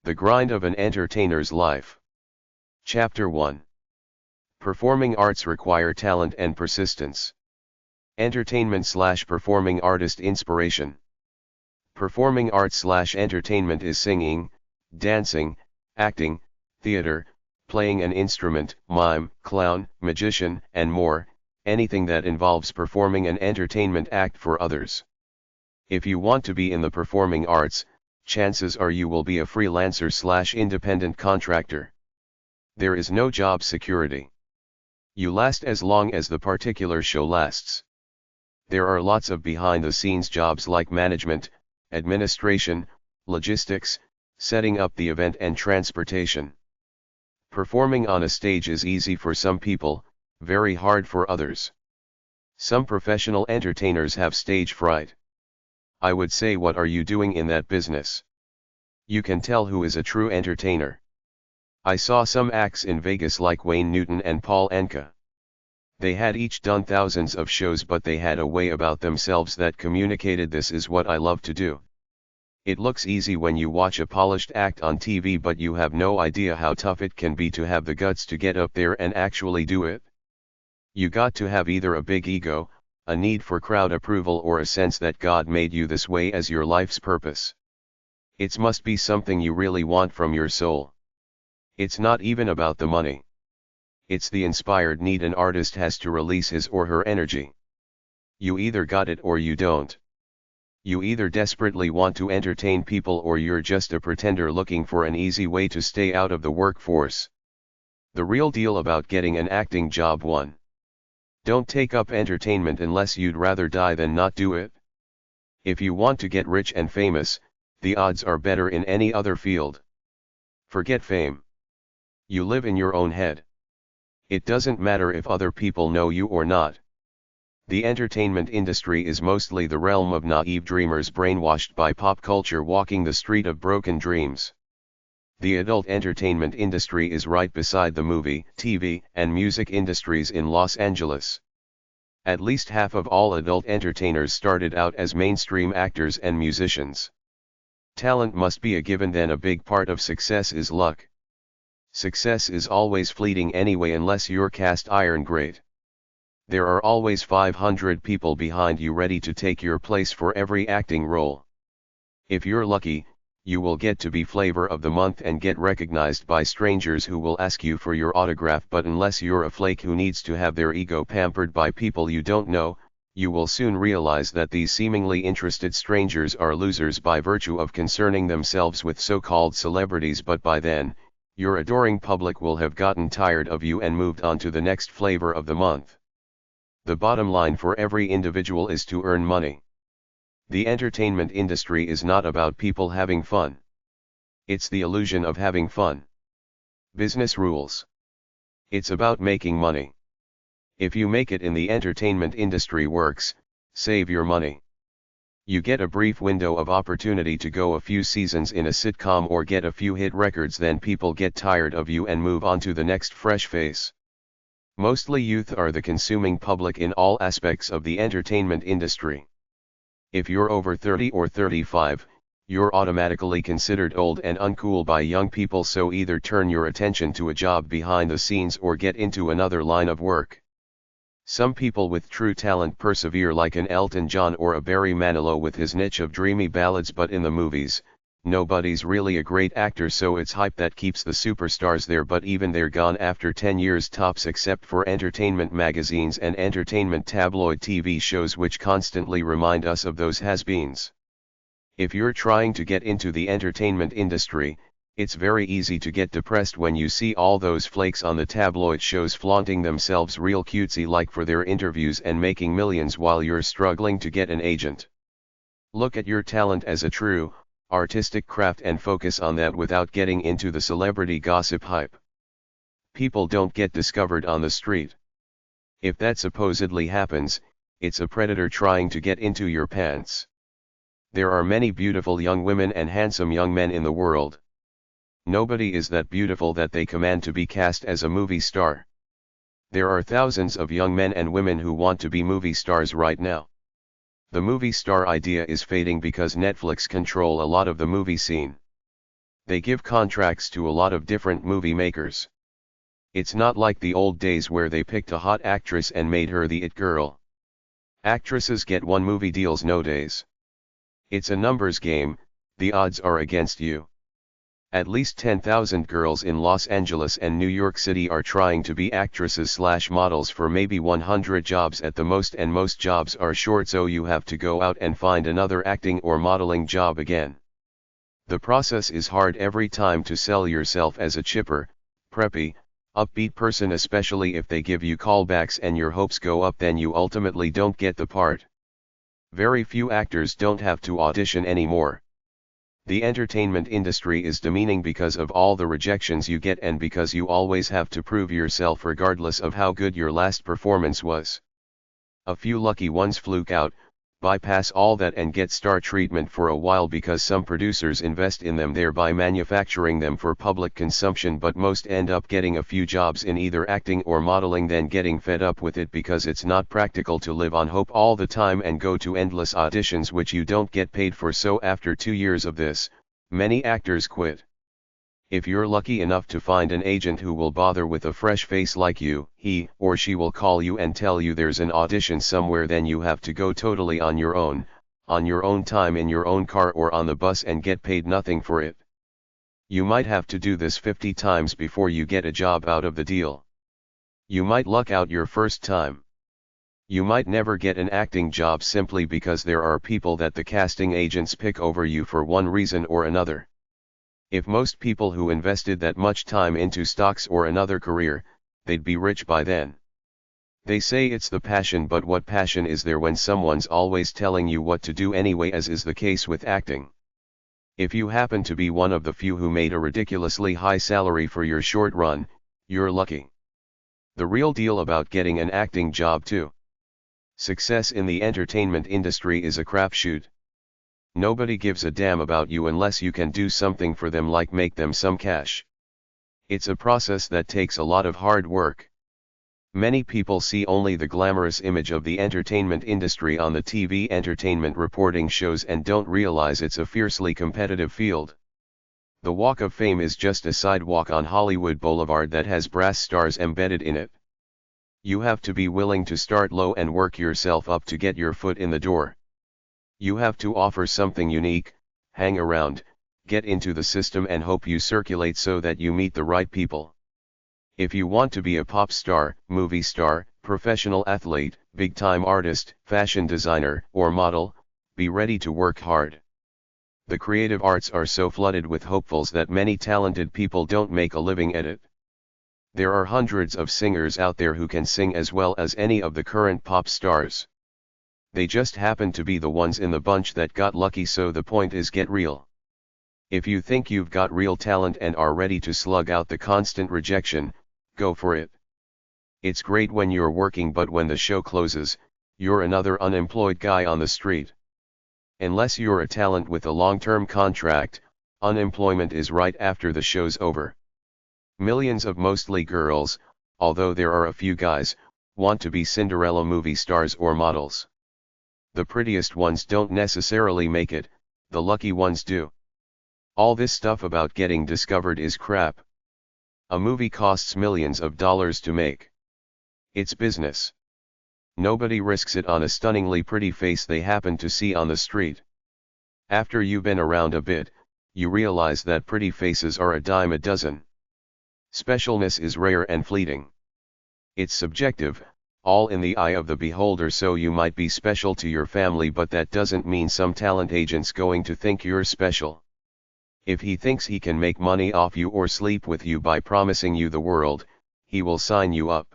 The Grind of an Entertainer's Life. Chapter 1. Performing arts require talent and persistence. Entertainment/performing artist inspiration. Performing arts/entertainment is singing, dancing, acting, theater, playing an instrument, mime, clown, magician, and more, anything that involves performing an entertainment act for others. If you want to be in the performing arts, chances are you will be a freelancer/independent contractor. There is no job security. You last as long as the particular show lasts. There are lots of behind-the-scenes jobs like management, administration, logistics, setting up the event and transportation. Performing on a stage is easy for some people, very hard for others. Some professional entertainers have stage fright. I would say, what are you doing in that business? You can tell who is a true entertainer. I saw some acts in Vegas like Wayne Newton and Paul Anka. They had each done thousands of shows, but they had a way about themselves that communicated, "This is what I love to do." It looks easy when you watch a polished act on TV, but you have no idea how tough it can be to have the guts to get up there and actually do it. You got to have either a big ego, a need for crowd approval, or a sense that God made you this way as your life's purpose. It must be something you really want from your soul. It's not even about the money. It's the inspired need an artist has to release his or her energy. You either got it or you don't. You either desperately want to entertain people, or you're just a pretender looking for an easy way to stay out of the workforce. The real deal about getting an acting job: 1. Don't take up entertainment unless you'd rather die than not do it. If you want to get rich and famous, the odds are better in any other field. Forget fame. You live in your own head. It doesn't matter if other people know you or not. The entertainment industry is mostly the realm of naive dreamers brainwashed by pop culture, walking the street of broken dreams. The adult entertainment industry is right beside the movie, TV, and music industries in Los Angeles. At least half of all adult entertainers started out as mainstream actors and musicians. Talent must be a given, then a big part of success is luck. Success is always fleeting anyway unless you're cast iron great. There are always 500 people behind you ready to take your place for every acting role. If you're lucky, you will get to be flavor of the month and get recognized by strangers who will ask you for your autograph, but unless you're a flake who needs to have their ego pampered by people you don't know, you will soon realize that these seemingly interested strangers are losers by virtue of concerning themselves with so-called celebrities. But by then, your adoring public will have gotten tired of you and moved on to the next flavor of the month. The bottom line for every individual is to earn money. The entertainment industry is not about people having fun. It's the illusion of having fun. Business rules. It's about making money. If you make it in the entertainment industry, works, save your money. You get a brief window of opportunity to go a few seasons in a sitcom or get a few hit records, then people get tired of you and move on to the next fresh face. Mostly youth are the consuming public in all aspects of the entertainment industry. If you're over 30 or 35, you're automatically considered old and uncool by young people, so either turn your attention to a job behind the scenes or get into another line of work. Some people with true talent persevere, like an Elton John or a Barry Manilow with his niche of dreamy ballads, but in the movies, nobody's really a great actor, so it's hype that keeps the superstars there, but even they're gone after 10 years tops, except for entertainment magazines and entertainment tabloid TV shows which constantly remind us of those has-beens. If you're trying to get into the entertainment industry, it's very easy to get depressed when you see all those flakes on the tabloid shows flaunting themselves real cutesy like for their interviews and making millions while you're struggling to get an agent. Look at your talent as a true, artistic craft and focus on that without getting into the celebrity gossip hype. People don't get discovered on the street. If that supposedly happens, it's a predator trying to get into your pants. There are many beautiful young women and handsome young men in the world. Nobody is that beautiful that they command to be cast as a movie star. There are thousands of young men and women who want to be movie stars right now. The movie star idea is fading because Netflix control a lot of the movie scene. They give contracts to a lot of different movie makers. It's not like the old days where they picked a hot actress and made her the it girl. Actresses get one movie deals nowadays. It's a numbers game, the odds are against you. At least 10,000 girls in Los Angeles and New York City are trying to be actresses/models for maybe 100 jobs at the most, and most jobs are short, so you have to go out and find another acting or modeling job again. The process is hard every time to sell yourself as a chipper, preppy, upbeat person, especially if they give you callbacks and your hopes go up, then you ultimately don't get the part. Very few actors don't have to audition anymore. The entertainment industry is demeaning because of all the rejections you get and because you always have to prove yourself regardless of how good your last performance was. A few lucky ones fluke out, bypass all that and get star treatment for a while because some producers invest in them, thereby manufacturing them for public consumption, but most end up getting a few jobs in either acting or modeling, then getting fed up with it because it's not practical to live on hope all the time and go to endless auditions which you don't get paid for. So after 2 years of this, many actors quit. If you're lucky enough to find an agent who will bother with a fresh face like you, he or she will call you and tell you there's an audition somewhere, then you have to go totally on your own time, in your own car or on the bus, and get paid nothing for it. You might have to do this 50 times before you get a job out of the deal. You might luck out your first time. You might never get an acting job simply because there are people that the casting agents pick over you for one reason or another. If most people who invested that much time into stocks or another career, they'd be rich by then. They say it's the passion, but what passion is there when someone's always telling you what to do anyway, as is the case with acting? If you happen to be one of the few who made a ridiculously high salary for your short run, you're lucky. The real deal about getting an acting job too. Success in the entertainment industry is a crapshoot. Nobody gives a damn about you unless you can do something for them, like make them some cash. It's a process that takes a lot of hard work. Many people see only the glamorous image of the entertainment industry on the TV entertainment reporting shows and don't realize it's a fiercely competitive field. The Walk of Fame is just a sidewalk on Hollywood Boulevard that has brass stars embedded in it. You have to be willing to start low and work yourself up to get your foot in the door. You have to offer something unique, hang around, get into the system and hope you circulate so that you meet the right people. If you want to be a pop star, movie star, professional athlete, big-time artist, fashion designer, or model, be ready to work hard. The creative arts are so flooded with hopefuls that many talented people don't make a living at it. There are hundreds of singers out there who can sing as well as any of the current pop stars. They just happen to be the ones in the bunch that got lucky, so the point is, get real. If you think you've got real talent and are ready to slug out the constant rejection, go for it. It's great when you're working, but when the show closes, you're another unemployed guy on the street. Unless you're a talent with a long-term contract, unemployment is right after the show's over. Millions of mostly girls, although there are a few guys, want to be Cinderella movie stars or models. The prettiest ones don't necessarily make it, the lucky ones do. All this stuff about getting discovered is crap. A movie costs millions of dollars to make. It's business. Nobody risks it on a stunningly pretty face they happen to see on the street. After you've been around a bit, you realize that pretty faces are a dime a dozen. Specialness is rare and fleeting. It's subjective, all in the eye of the beholder, so you might be special to your family, but that doesn't mean some talent agent's going to think you're special. If he thinks he can make money off you or sleep with you by promising you the world, he will sign you up.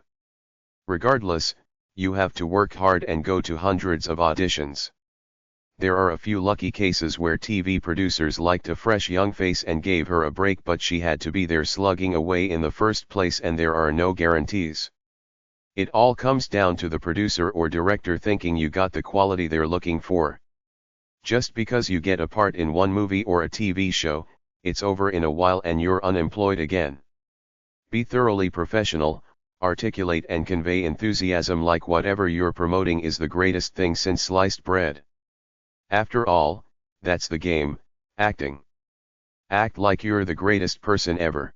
Regardless, you have to work hard and go to hundreds of auditions. There are a few lucky cases where TV producers liked a fresh young face and gave her a break, but she had to be there slugging away in the first place, and there are no guarantees. It all comes down to the producer or director thinking you got the quality they're looking for. Just because you get a part in one movie or a TV show, it's over in a while and you're unemployed again. Be thoroughly professional, articulate and convey enthusiasm like whatever you're promoting is the greatest thing since sliced bread. After all, that's the game, acting. Act like you're the greatest person ever.